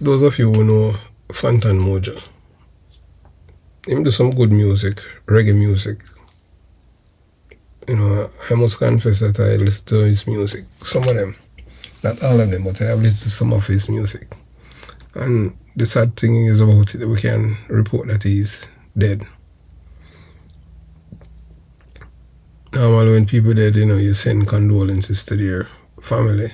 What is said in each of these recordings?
those of you who know Fantan Mojah, him do some good music, reggae music. You know, I must confess that I listen to his music. Some of them, not all of them, but I have listened to some of his music. And the sad thing is about it that we can report that he's dead. Normally when people dead, you know, you send condolences to their family,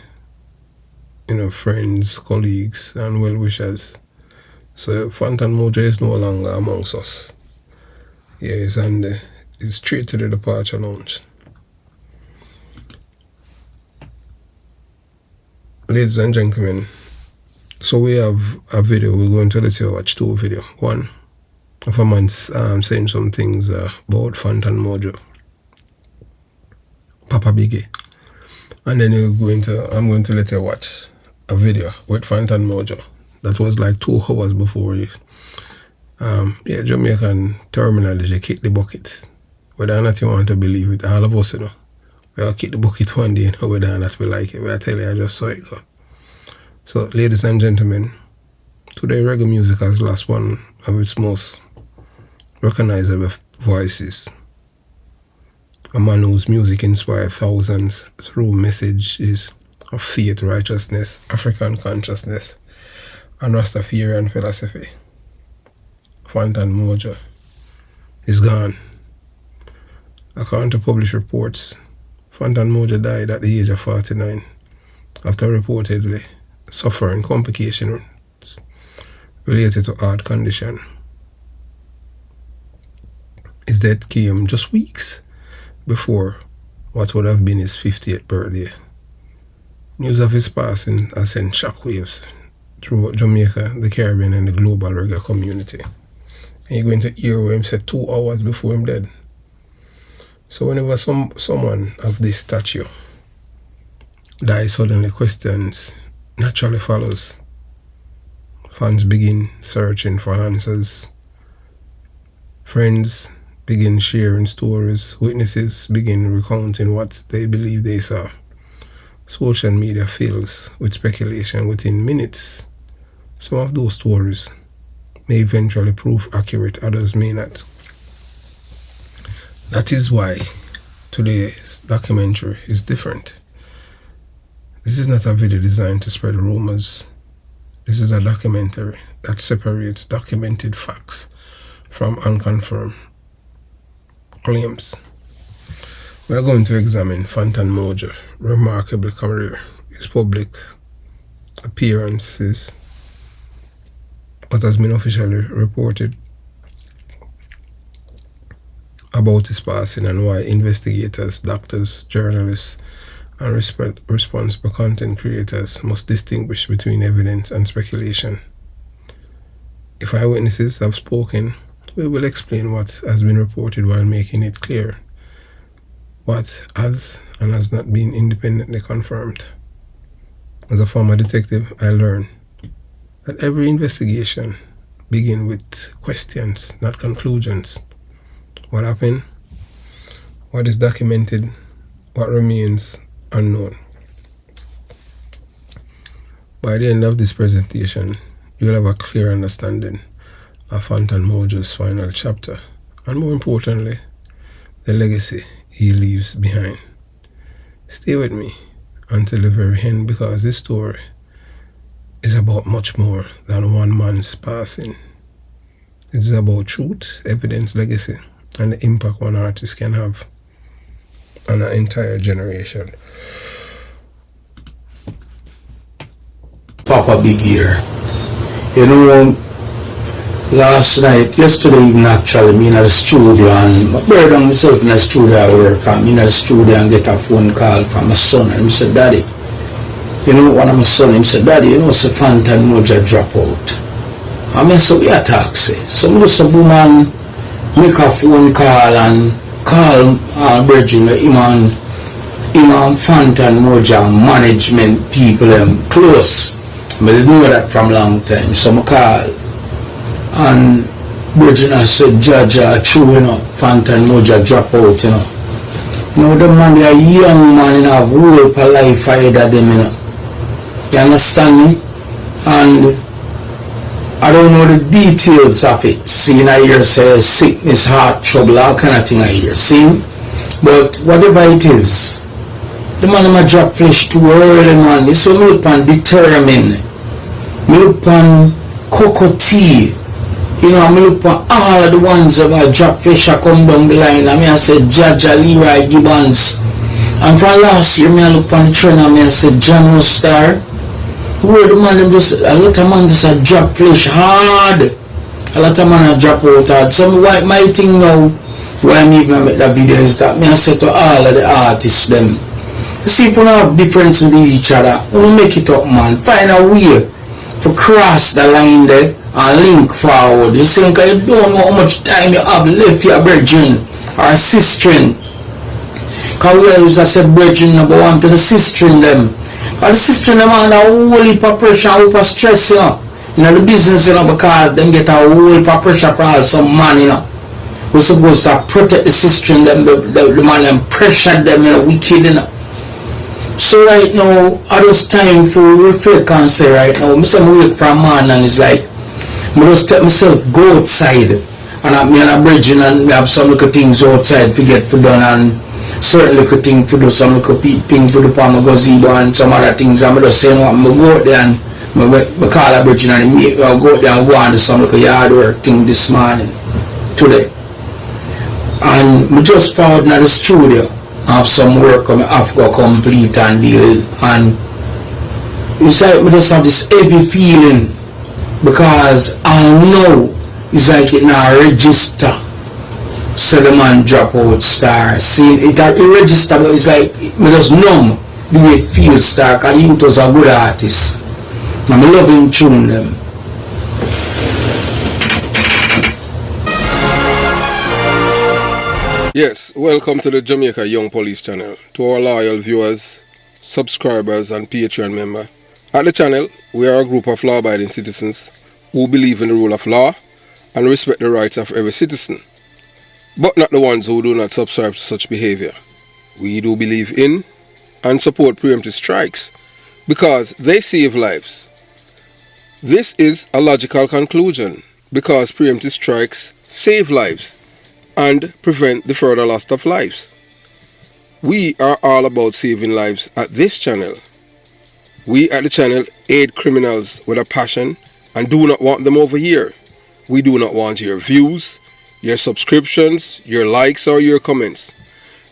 you know, friends, colleagues, and well-wishers. So Fantan Mojah is no longer amongst us. Yeah, he's straight to the departure lounge. Ladies and gentlemen, so we have a video. We're going to let you watch two videos. One of a man saying some things about Fantan Mojah, Papa Biggie, and then I'm going to let you watch a video with Fantan Mojah that was like 2 hours before you. Yeah, Jamaican terminology, kick the bucket. Whether or not you want to believe it, all of us, you know, we'll kick the bucket one day, you know, whether or not we like it. I tell you, I just saw it go. So, ladies and gentlemen, today reggae music has lost one of its most recognizable voices. A man whose music inspired thousands through messages of faith, righteousness, African consciousness, and Rastafarian philosophy. Fantan Mojah is gone. According to published reports, Fantan Mojah died at the age of 49 after reportedly suffering complications related to heart condition. His death came just weeks before what would have been his 50th birthday. News of his passing has sent shockwaves throughout Jamaica, the Caribbean, and the global reggae community. And you're going to hear what him said 2 hours before him dead. So whenever someone of this stature dies suddenly, questions naturally follows. Fans begin searching for answers. Friends begin sharing stories. Witnesses begin recounting what they believe they saw. Social media fills with speculation within minutes. Some of those stories may eventually prove accurate, others may not. That is why today's documentary is different. This is not a video designed to spread rumors. This is a documentary that separates documented facts from unconfirmed claims. We are going to examine Fantan Mojah's remarkable career, his public appearances, what has been officially reported about his passing, and why investigators, doctors, journalists, and responsible content creators must distinguish between evidence and speculation. If eyewitnesses have spoken, we will explain what has been reported while making it clear what has and has not been independently confirmed. As a former detective, I learned that every investigation begins with questions, not conclusions. What happened? What is documented? What remains unknown? By the end of this presentation, you will have a clear understanding of Fantan Mojah's final chapter, and more importantly, the legacy he leaves behind. Stay with me until the very end, because this story is about much more than one man's passing. It is about truth, evidence, legacy, and the impact one artist can have on an entire generation. Papa Big Ear. You know, yesterday evening actually, me in the studio, and I buried on myself in the studio I work, and me in the studio and get a phone call from my son, and he said, Daddy, you know, one of my son, he said, Daddy, you know, so Fantan Mojah drop out. And I said, we are taxi. So I said, woman, make a phone call and call brethren, him and Fantan Mojah management people close. I didn't know that from long time. So I call and brethren I said, Judge, true, you know, Fantan Mojah drop out, you know. Now the man, they are young man, you know, have whole life ahead of them, you know. You understand me? And I don't know the details of it. See, I hear say sickness, heart trouble, all kind of thing I hear. See, but whatever it is, the man ma drop flesh too early, man. So me look on determined. Me look on cocoa tea. You know, me look on all of the ones that drop flesh a come down the line. I mean, I said Jaja Leroy Gibbons. And for last year, me I look on the trend and me I said John Star. Where the man them just, a lot of man just a drop flesh hard. A lot of man a drop out hard. So my thing now, why me even make that video is that me I say to all of the artists them, see if we have difference with each other, we make it up, man. Find a way to cross the line there and link forward. You see, because you don't know how much time you have left your brethren or sister. Because we always say brethren number one to the sister them. Because the sister them have a whole heap of pressure, a whole heap of stress, you know. You know, the business, you know, because them get a whole heap of pressure for some man, you know. We're supposed to protect the sister and them, the man and pressure them, you know, wicked, you know. So right now, I just time for reflect and say right now, I say I wake from man and it's like, I just take myself, go outside, and me and a bridging and we have some little things outside to get for done, and certain little things for do, some little things for the palm of gazebo and some other things, and I just say, no, I go out there and I call a bridging and I go out there and go and do some little yard work thing this morning, today. And I just found in the studio, have some work I have to complete and deal, and it's like I just have this heavy feeling because I know it's like it now register, so the man drop out star. See, it register, but it's like I just numb the way it feels star, because he was a good artist and I love him tune them. Yes, welcome to the Jamaica Young Police channel. To our loyal viewers, subscribers and Patreon members. At the channel, we are a group of law-abiding citizens who believe in the rule of law and respect the rights of every citizen, but not the ones who do not subscribe to such behavior. We do believe in and support preemptive strikes because they save lives. This is a logical conclusion because preemptive strikes save lives and prevent the further loss of lives. We are all about saving lives at this channel. We at the channel aid criminals with a passion and do not want them over here. We do not want your views, your subscriptions, your likes or your comments.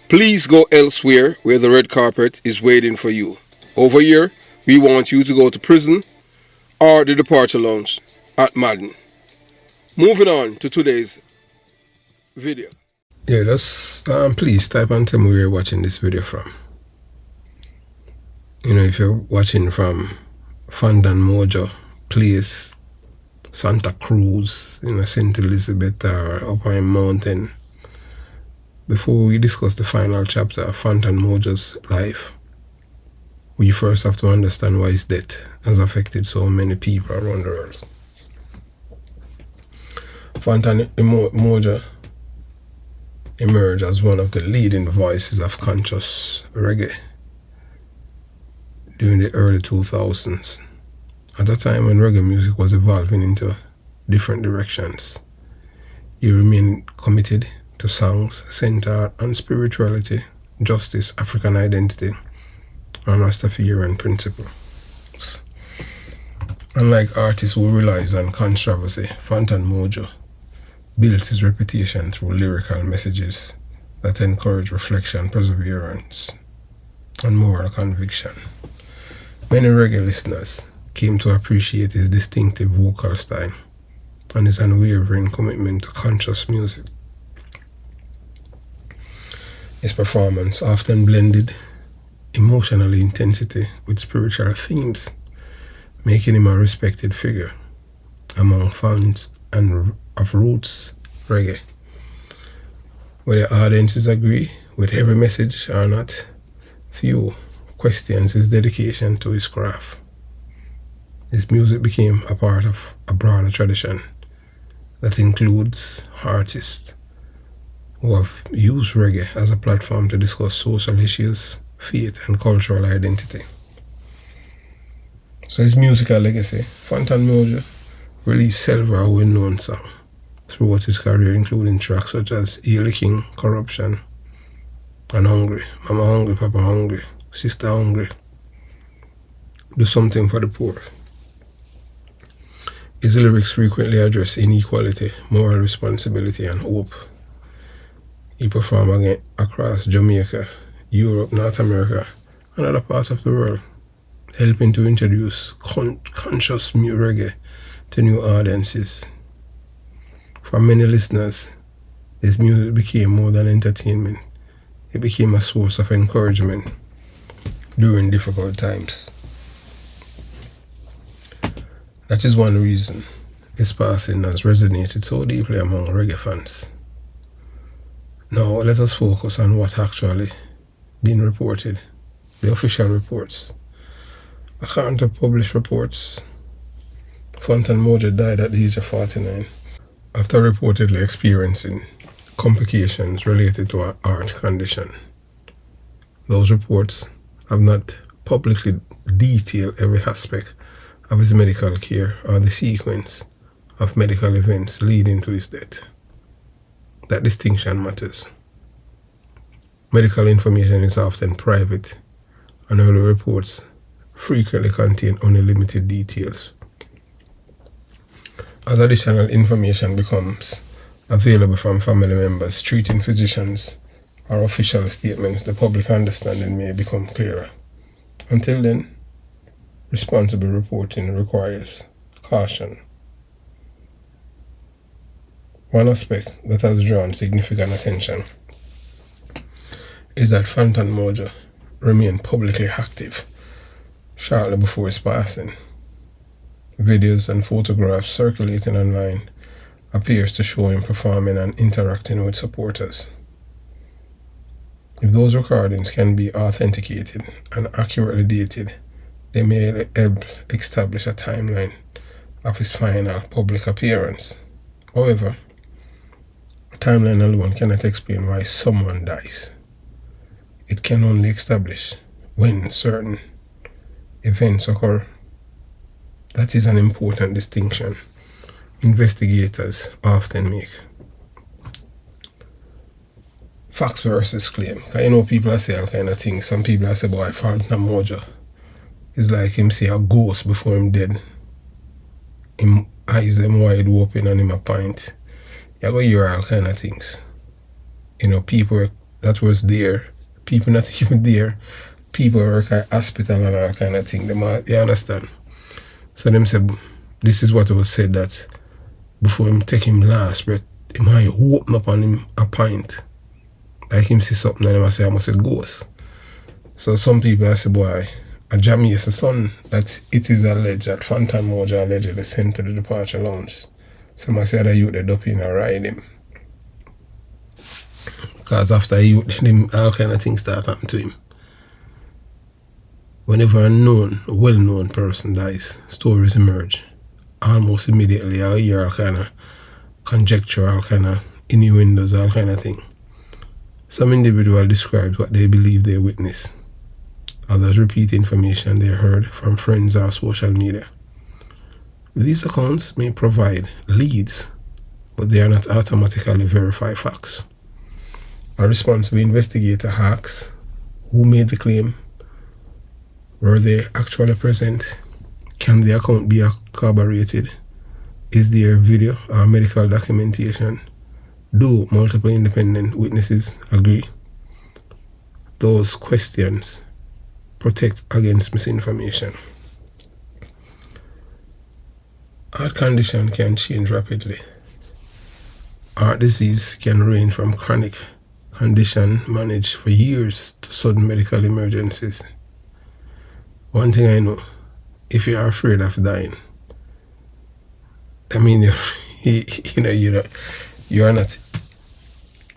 Please go elsewhere where the red carpet is waiting for you. Over here, we want you to go to prison or the departure lounge at Madden. Moving on to today's video. Yeah, just please type and tell me where you're watching this video from. You know, if you're watching from Fantan Mojah place, Santa Cruz, you know, St. Elizabeth or up on a mountain. Before we discuss the final chapter of Fantan Mojah's life, we first have to understand why his death has affected so many people around the world. Fantan Mojah emerged as one of the leading voices of conscious reggae during the early 2000s, at a time when reggae music was evolving into different directions. He remained committed to songs centered on spirituality, justice, African identity, and Rastafarian principles. Unlike artists who relies on controversy, Fantan Mojah built his reputation through lyrical messages that encourage reflection, perseverance, and moral conviction. Many reggae listeners came to appreciate his distinctive vocal style and his unwavering commitment to conscious music. His performance often blended emotional intensity with spiritual themes, making him a respected figure among fans and of roots reggae. Whether audiences agree with every message or not, few questions his dedication to his craft. His music became a part of a broader tradition that includes artists who have used reggae as a platform to discuss social issues, faith, and cultural identity. So his musical legacy, Fantan Mojah released several well-known songs throughout his career, including tracks such as Hail King, Corruption, and Hungry, Mama Hungry, Papa Hungry, Sister Hungry, Do Something for the Poor. His lyrics frequently address inequality, moral responsibility, and hope. He performed again across Jamaica, Europe, North America, and other parts of the world, helping to introduce conscious new reggae to new audiences. For many listeners, his music became more than entertainment. It became a source of encouragement during difficult times. That is one reason his passing has resonated so deeply among reggae fans. Now let us focus on what actually been reported, the official reports. According to published reports, Fantan Mojah died at the age of 49 after reportedly experiencing complications related to a heart condition. Those reports have not publicly detailed every aspect of his medical care or the sequence of medical events leading to his death. That distinction matters. Medical information is often private, and early reports frequently contain only limited details. As additional information becomes available from family members, treating physicians, or official statements, the public understanding may become clearer. Until then, responsible reporting requires caution. One aspect that has drawn significant attention is that Fantan Mojah remained publicly active shortly before his passing. Videos and photographs circulating online appears to show him performing and interacting with supporters. If those recordings can be authenticated and accurately dated, they may help establish a timeline of his final public appearance. However, a timeline alone cannot explain why someone dies. It can only establish when certain events occur. That is an important distinction investigators often make. Facts versus claim. Because you know people say all kind of things. Some people say, boy, Fantan Mojah is like him see a ghost before him dead. Him eyes them wide open and him a pint. You go hear all kind of things. You know, people that was there, people not even there, people work at hospital and all kind of thing. You understand? So them say, this is what was said, that before him take him last breath, him might open up on him a pint. Like him see something and him say, I must say ghost. So some people say, boy, a Jamaica's son, that it is alleged that Fantan Mojah allegedly sent to the departure lounge. Some say that youth that up in and ride him. Because after youth, him all kind of things start happening to him. Whenever a well-known person dies, stories emerge. Almost immediately, I hear all kind of conjecture, all kind of innuendos, all kind of thing. Some individual describes what they believe they witness. Others repeat information they heard from friends or social media. These accounts may provide leads, but they are not automatically verify facts. A responsible investigator asks, who made the claim? Were they actually present? Can the account be corroborated? Is there video or medical documentation? Do multiple independent witnesses agree? Those questions protect against misinformation. Heart condition can change rapidly. Heart disease can range from chronic condition managed for years to sudden medical emergencies. One thing I know, if you are afraid of dying, I mean, you are not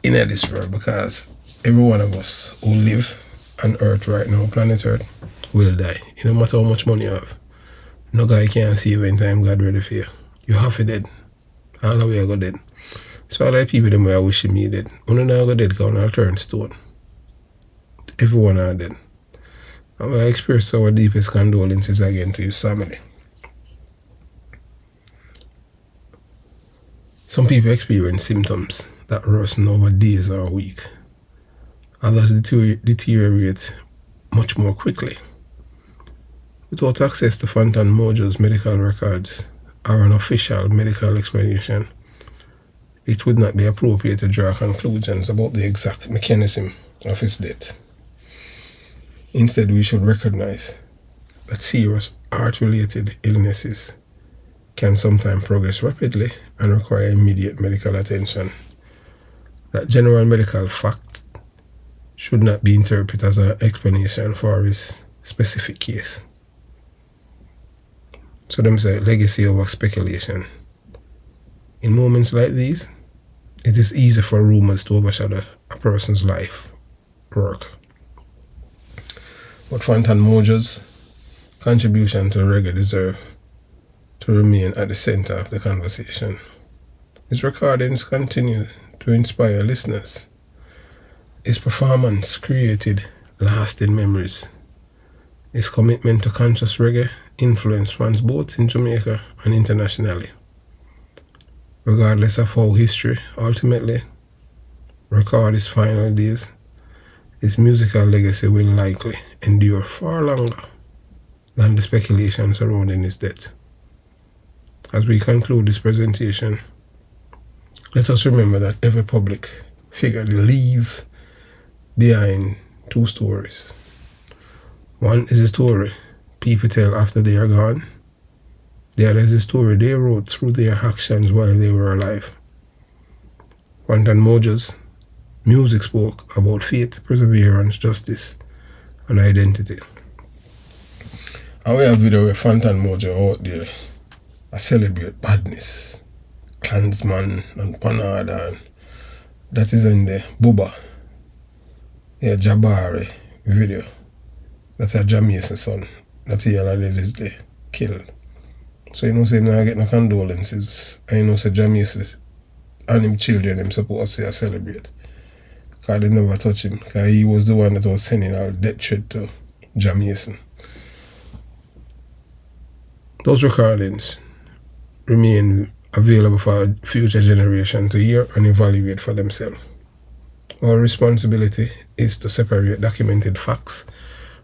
in this world, because every one of us who live on Earth right now, planet Earth, will die. No matter how much money you have. No guy can see you when time God ready for you. You have to dead. All the way I go dead. So all the people them are wishing me dead. When I go dead, because I'll turn stone. Everyone are dead. And I express our deepest condolences again to your family. Some people experience symptoms that worsen over days or a week. Others deteriorate much more quickly. Without access to Fantan Mojah's medical records or an official medical explanation, it would not be appropriate to draw conclusions about the exact mechanism of his death. Instead, we should recognize that serious heart-related illnesses can sometimes progress rapidly and require immediate medical attention. That general medical fact should not be interpreted as an explanation for his specific case. So them say legacy over speculation. In moments like these, it is easy for rumors to overshadow a person's life, work. But Fantan Mojah's contribution to reggae deserve to remain at the center of the conversation. His recordings continue to inspire listeners. His performance created lasting memories. His commitment to conscious reggae influenced fans both in Jamaica and internationally. Regardless of how history ultimately record his final days, his musical legacy will likely endure far longer than the speculation surrounding his death. As we conclude this presentation, let us remember that every public figure leaves behind two stories. One is a story people tell after they are gone. The other is a story they wrote through their actions while they were alive. Fantan Mojah's music spoke about faith, perseverance, justice, and identity. And we have video with Fantan Mojah out there. I celebrate badness, clansman and panada, and that is in the Buba, Jabari video. That's a Jamaica's son that he allegedly killed. So you know say I get no condolences. I know say Jamaica and him children them supposed to say I celebrate. Because they never touch him. Because he was the one that was sending our death threat to Jamaica. Those recordings remain available for future generations to hear and evaluate for themselves. Our responsibility is to separate documented facts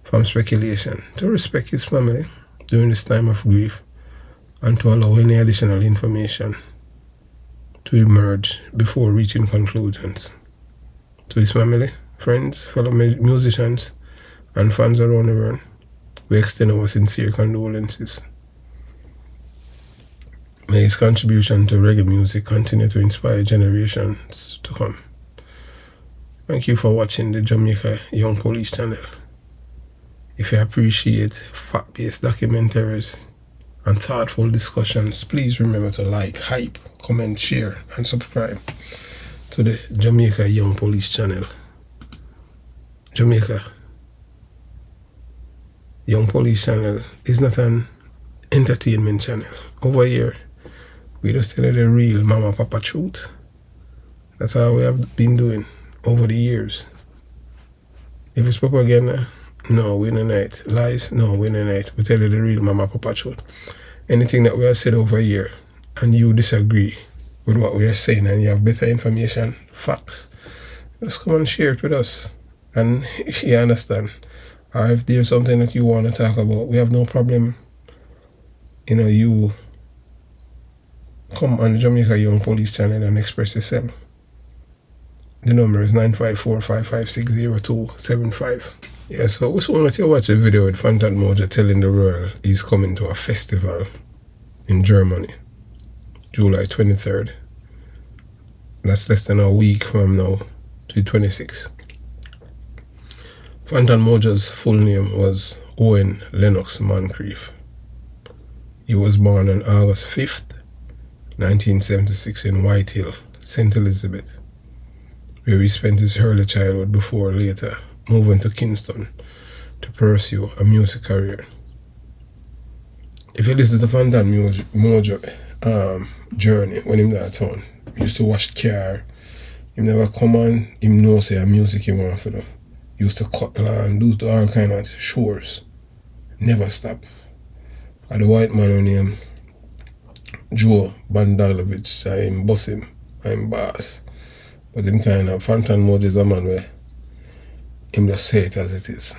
from speculation, to respect his family during this time of grief, and to allow any additional information to emerge before reaching conclusions. To his family, friends, fellow musicians, and fans around the world, we extend our sincere condolences. May his contribution to reggae music continue to inspire generations to come. Thank you for watching the Jamaica Young Police channel. If you appreciate fact-based documentaries and thoughtful discussions, please remember to like, hype, comment, share, and subscribe to the Jamaica Young Police channel. Jamaica Young Police channel is not an entertainment channel. Over here, we just tell you the real mama papa truth. That's how we have been doing over the years. If it's propaganda, no, we don't it. Lies, no, we don't it. We tell you the real mama papa truth. Anything that we have said over here and you disagree with what we are saying and you have better information, facts, just come and share it with us. And you understand. Or if there's something that you want to talk about, we have no problem. You come on the Jamaica Young Police channel and express yourself. The number is 954-556-0275. Yeah, so we just want to watch a video with Fantan Mojah telling the world he's coming to a festival in Germany, July 23rd. That's less than a week from now to 26th. Fantan Mojah's full name was Owen Lennox Moncrieffe. He was born on August 5th, 1976 in Whitehill, St. Elizabeth, where he spent his early childhood before later moving to Kingston to pursue a music career. If you listen to Fantan Mojah journey when him that town, he used to wash car, he never come on, him know say a music he want for them. He used to cut land, do all kind of chores, never stop. And the white man on him Joe Bandalovich, I'm boss him, I'm boss. But him kind of, Fantan Mojah is a man where him just say it as it is.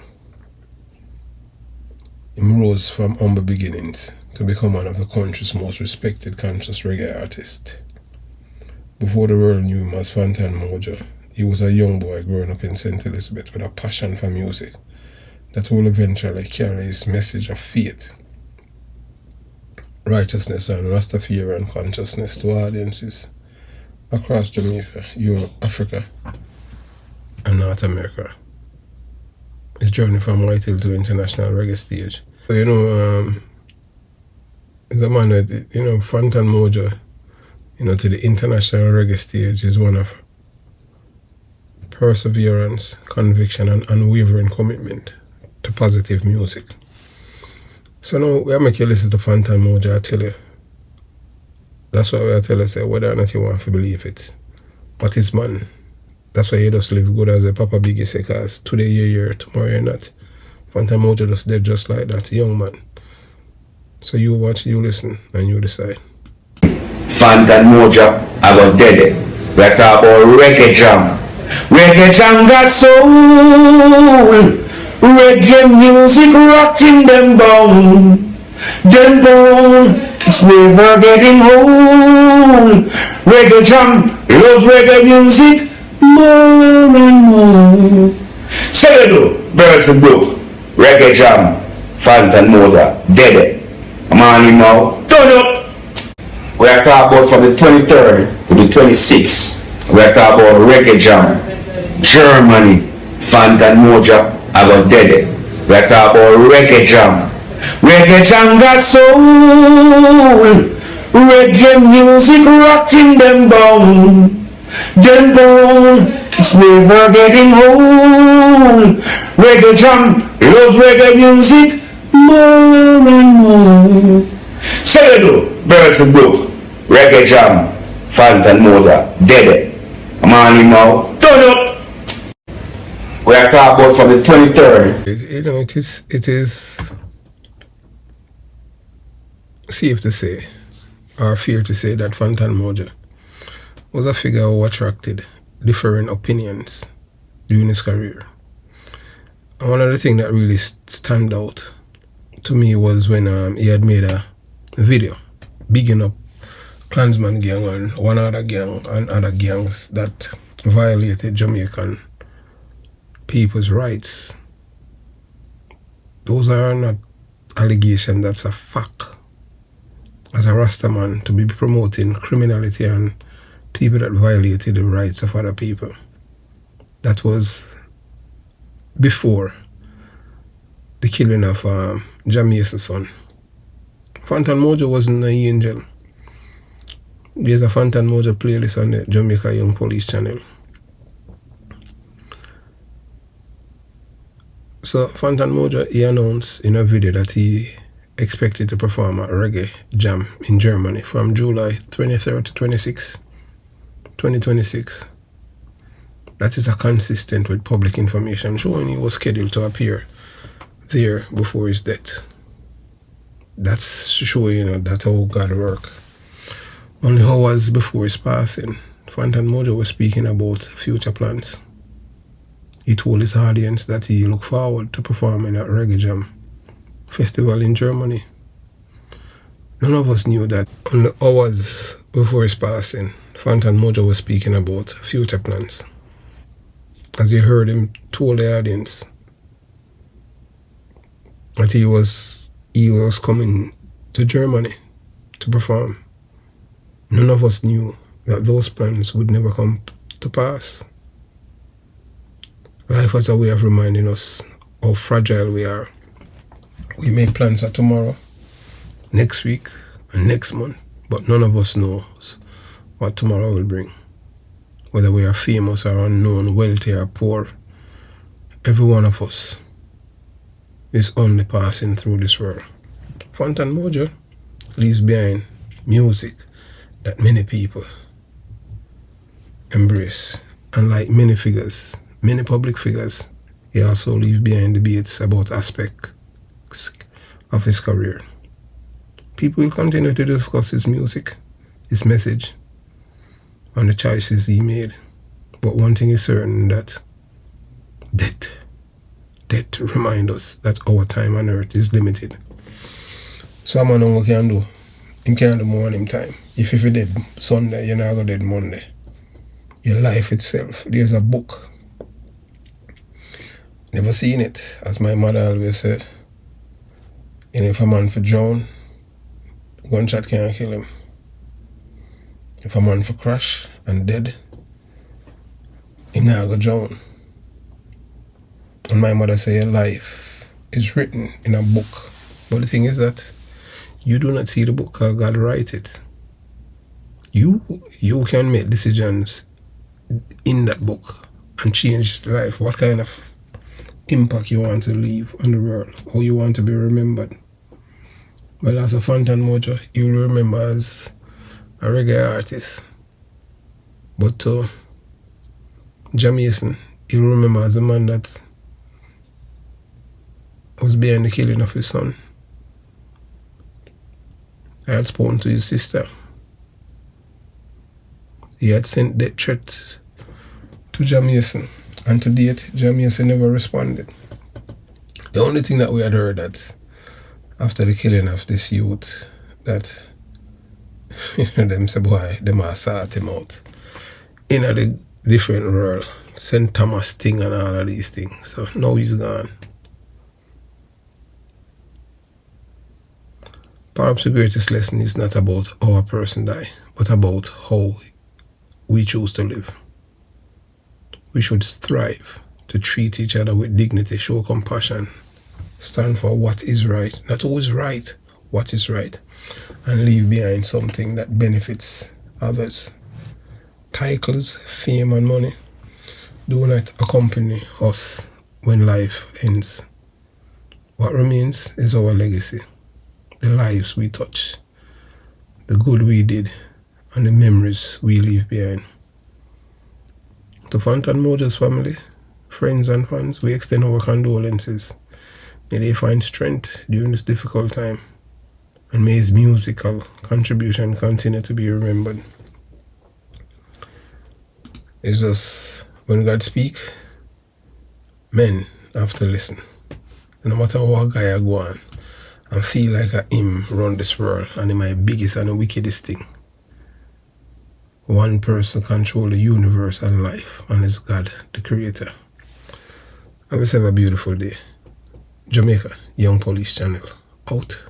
Him rose from humble beginnings to become one of the country's most respected conscious reggae artists. Before the world knew him as Fantan Mojah, he was a young boy growing up in St. Elizabeth with a passion for music that will eventually carry his message of faith, righteousness and Rastafarian consciousness to audiences across Jamaica, Europe, Africa, and North America. His journey from White Hill to international reggae stage. So, it's a man that, Fantan Mojah, to the international reggae stage is one of perseverance, conviction, and unwavering commitment to positive music. So now we make you listen to Fantan Mojah, I tell you. That's why I tell you, say, whether or not you want to believe it. But it's man. That's why you just live good as a Papa Biggie say, cause today you're here, tomorrow you're not. Fantan Mojah just dead just like that, young man. So you watch, you listen, and you decide. Fantan Mojah, I got dead. We talk about reggae jam. Reggae jam got soul. Reggae music rocking them down. Them down, it's never getting old. Reggae jam, love reggae music more and more. Say it do, birds and blue. Reggae jam, Fantan Mojah, dead. I'm on him now. Turn up. We are talking about from the 23rd to the 26th. We are talking about Reggae Jam, Germany, Fantan Mojah, I got dead. We are talking about Reggae Jam. Reggae Jam got soul. Reggae music rocking them down. Them down, it's never getting old. Reggae Jam, love reggae music more and more. Say it do, birds and blue. Reggae Jam, Fantan Mojah, dead. I'm on him now. Turn up. We are talking about from the 23rd. It is safe to say, or fair to say, that Fantan Mojah was a figure who attracted different opinions during his career. And one of the things that really stand out to me was when he had made a video bigging up Klansman gang and one other gang and other gangs that violated Jamaican people's rights. Those are not allegations, that's a fact. As a Rastaman, to be promoting criminality and people that violated the rights of other people. That was before the killing of Jamaica's son. Fantan Mojah wasn't an angel. There's a Fantan Mojah playlist on the Jamaica Young Police channel. So Fantan Mojah, he announced in a video that he expected to perform a reggae jam in Germany from July 23rd to 26th, 2026. That is a consistent with public information showing he was scheduled to appear there before his death. That's showing that how God works. Only hours before his passing, Fantan Mojah was speaking about future plans. He told his audience that he looked forward to performing at Reggae Jam festival in Germany. None of us knew that only hours before his passing, Fantan Mojah was speaking about future plans. As you heard him told the audience that he was coming to Germany to perform. None of us knew that those plans would never come to pass. Life has a way of reminding us how fragile we are. We make plans for tomorrow, next week, and next month, but none of us knows what tomorrow will bring. Whether we are famous or unknown, wealthy or poor, every one of us is only passing through this world. Fantan Mojah leaves behind music that many people embrace. And like many figures, many public figures, he also leaves behind debates about aspects of his career. people will continue to discuss his music, his message, and the choices he made. But one thing is certain, that death reminds us that our time on earth is limited. So I'm on what can do. Him can't do more on him time. If you dead Sunday, you're not going to dead Monday. Your life itself. There's a book. Never seen it, as my mother always said. And if a man for drown, gunshot can't kill him. If a man for crash and dead, him not go drown. And my mother say your life is written in a book. But the thing is that you do not see the book because God write it. You can make decisions in that book and change life. What kind of impact you want to leave on the world, or you want to be remembered. Well, as a Fantan Mojah, you'll remember as a reggae artist. But to Jamaican, you'll remember as a man that was behind the killing of his son. I had spoken to his sister. He had sent death threat to Jamaican, and to date, Jamaican never responded. The only thing that we had heard, that after the killing of this youth, that them say, boy, them are sort him out in the different world, St. Thomas thing and all of these things. So now he's gone. Perhaps the greatest lesson is not about how a person die, but about how we choose to live. We should strive to treat each other with dignity, show compassion, stand for what is right, not who is right, what is right, and leave behind something that benefits others. Titles, fame, and money do not accompany us when life ends. What remains is our legacy, the lives we touch, the good we did, and the memories we leave behind. To Fantan Mojah's family, friends and fans, we extend our condolences. May they find strength during this difficult time, and may his musical contribution continue to be remembered. It's just, when God speak, men have to listen. And no matter what guy I go on and feel like him run this world, and him my biggest and the wickedest thing, one person control the universe and life, and it's God, the creator. Have yourself a beautiful day. Jamaica, Young Police Channel, out.